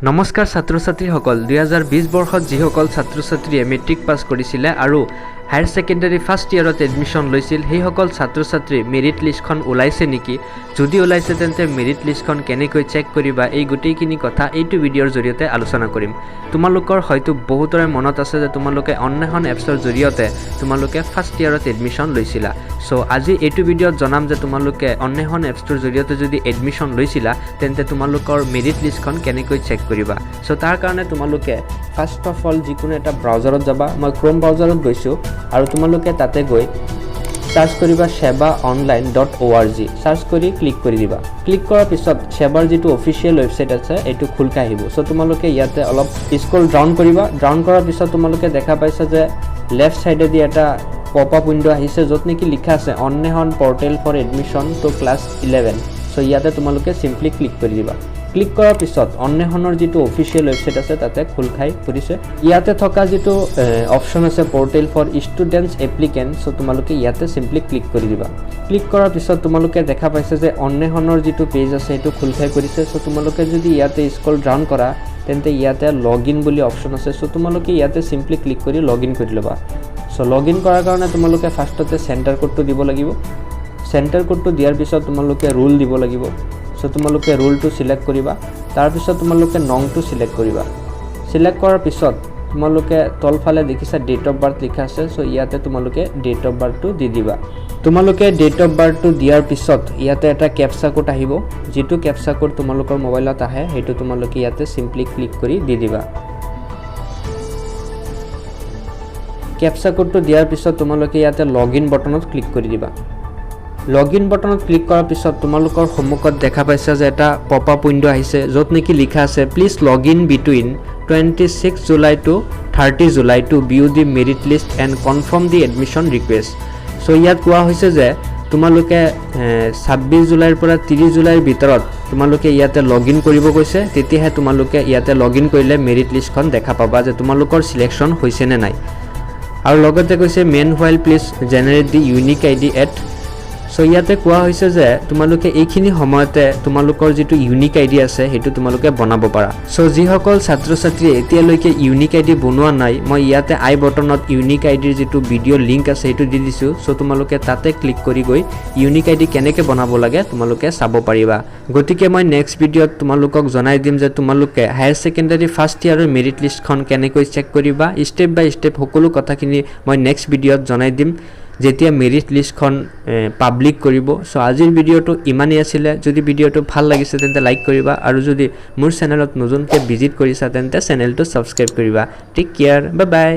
নমস্কাৰ ছাত্ৰ ছাত্ৰীসকল 2020 বৰ্ষত যিসকল ছাত্ৰ ছাত্ৰীয়ে মেট্ৰিক পাছ কৰিছিলে আৰু হায়াৰ সেকেন্ডাৰী ফাৰ্ষ্ট ইয়াৰত এডমিশন লৈছিল সেইসকল ছাত্ৰ ছাত্ৰী মেৰিট লিষ্টখন ওলাইছে নেকি যদি ওলাইছে তেন্তে মেৰিট লিষ্টখন কেনেকৈ চেক কৰিবা এই গোটেইখিনি কথা এইটো ভিডিঅ'ৰ জৰিয়তে আলোচনা কৰিম তোমালোকৰ হয়তো বহুতৰে মনত আছে যে তোমালোকে অন্বেষণ এপছৰ জৰিয়তে তোমালোকে ফাৰ্ষ্ট ইয়াৰত এডমিশন লৈছিলা সো আজি এইটো ভিডিঅ'ত জনাম যে তোমালোকে অন্বেষণ এপছৰ জৰিয়তে যদি এডমিশন লৈছিলা তেন্তে তোমালোকৰ মেৰিট লিষ্টখন কেনেকৈ চেক কৰিবা সো তাৰ কাৰণে তোমালোকে ফাৰ্ষ্ট অফ অল যিকোনো এটা ব্ৰাউজাৰত যাবা মই ক্ৰোম ব্ৰাউজাৰত গৈছো আৰু তোমালোকে তাতে গৈ সাৰ্চ কৰিবা sebaonline.org সাৰ্চ কৰি ক্লিক কৰি দিবা ক্লিক কৰাৰ পিছত সেবাৰ যেটো অফিচিয়েল ওয়েবসাইট আছে এটো খুল খাই আহিব সো তোমালোকে ইয়াতে অলপ স্ক্ৰল ডাউন কৰিবা ডাউন কৰাৰ পিছত তোমালোকে দেখা পাইছা যে লেফট সাইডে দি এটা পপ আপ উইন্ডো আহিছে যত নেকি লিখা আছে অন্বেষণ portal for admission to class 11 so ইয়াতে তোমালোকে সিম্পলি ক্লিক কৰি দিবা ক্লিক কৰাৰ পিছত অন্বেষণৰ যেটো অফিচিয়েল ওয়েবসাইট আছে তাতে খুল খাই পৰিছে ইয়াতে থকা যেটো অপচন আছে portal for students applicant so তোমালোকে ইয়াতে সিম্পলি ক্লিক কৰি দিবা ক্লিক কৰাৰ পিছত তোমালোকে দেখা পাইছে যে অন্বেষণৰ যেটো পেজ আছে এটো খুল খাই পৰিছে সো তোমালোকে যদি ইয়াতে স্ক্ৰল ডাউন কৰা তেন্তে ইয়াতে লগইন বুলি অপচন আছে সো তোমালোকে ইয়াতে সিম্পলি ক্লিক কৰি লগইন কৰি লবা সো লগইন কৰাৰ কাৰণে তোমালোকে ফাৰ্ষ্টতে সেন্টাৰ কোডটো দিব লাগিব সেন্টাৰ কোডটো দিয়াৰ পিছত তোমালোকে ৰুল দিব লাগিব সো তোমালোকে ৰুলটো সিলেক্ট কৰিবা তাৰ পিছত তোমালোকে নংটো সিলেক্ট কৰিবা সিলেক্ট কৰাৰ পিছত তোমালোকে তলফালে দেখিছা ডেট অফ বাৰ্থ লিখা আছে সো ইয়াতে তোমালোকে ডেট অফ বাৰ্থটো দি দিবা তোমালোকে ডেট অফ বাৰ্থটো দিয়াৰ পিছত ইয়াতে এটা ক্যাপচা কোড আহিব যেটো ক্যাপচা কোড তোমালোকৰ মোবাইলত আহে হেতু তোমালোকে ইয়াতে সিম্পলি ক্লিক কৰি দি দিবা ক্যাপচা কোডটো দিয়াৰ পিছত তোমালোকে ইয়াতে লগইন বটনত ক্লিক কৰি দিবা লগইন বটনত ক্লিক কৰাৰ পিছত তোমালোকৰ সন্মুখত দেখা পাইছা যে এটা পপ আপ উইন্ডো আহিছে যত নেকি লিখা আছে please login between 26 July to 30 July to view the merit list and confirm the admission request so ইয়াত কোৱা হৈছে যে তোমালোকে 26 জুলাইৰ পৰা 30 জুলাইৰ ভিতৰত তোমালোকে ইয়াতে লগইন কৰিব কৈছে তেতিয়াহে তোমালোকে ইয়াতে লগইন কৰিলে মেৰিট লিষ্টখন দেখা পাবা যে তোমালোকৰ সিলেকশন হৈছে নে নাই আৰু লগতে কৈছে main file please generate the unique ID at so ইয়াতে কোৱা হৈছে যে তোমালোকে এইখিনি সময়তে তোমালোকৰ যেটো ইউনিক আইডি আছে হেতু তোমালোকে বনাব পাৰা সো যিসকল ছাত্ৰ ছাত্ৰী এতিয়ালৈকে ইউনিক আইডি বনোৱা নাই মই ইয়াতে আই বটনত ইউনিক আইডিৰ যেটো ভিডিও লিংক আছে হেতু দি দিছো সো তোমালোকে তাতে ক্লিক কৰি গৈ ইউনিক আইডি কেনেকৈ বনাব লাগে তোমালোকে চাব পাৰিবা গতিকে মই নেক্সট ভিডিওত তোমালোকক জনাই দিম যে তোমালোকে হায়াৰ সেকেন্ডাৰী ফাৰ্ষ্ট ইয়াৰৰ মেৰিট লিষ্টখন কেনেকৈ চেক কৰিবা স্টেপ বাই স্টেপ সকলো কথাখিনি মই নেক্সট ভিডিওত জনাই দিম যেতিয়া মেৰিট লিষ্টখন পাবলিক কৰিব সো আজিৰ ভিডিওটো ইমানেই আছিল যদি ভিডিওটো ভাল লাগিছে তেন্তে লাইক কৰিবা আৰু যদি মোৰ চেনেলত নতুনকৈ ভিজিট কৰিছা তেন্তে চেনেলটো সাবস্ক্ৰাইব কৰিবা টেক কেয়াৰ বাই বাই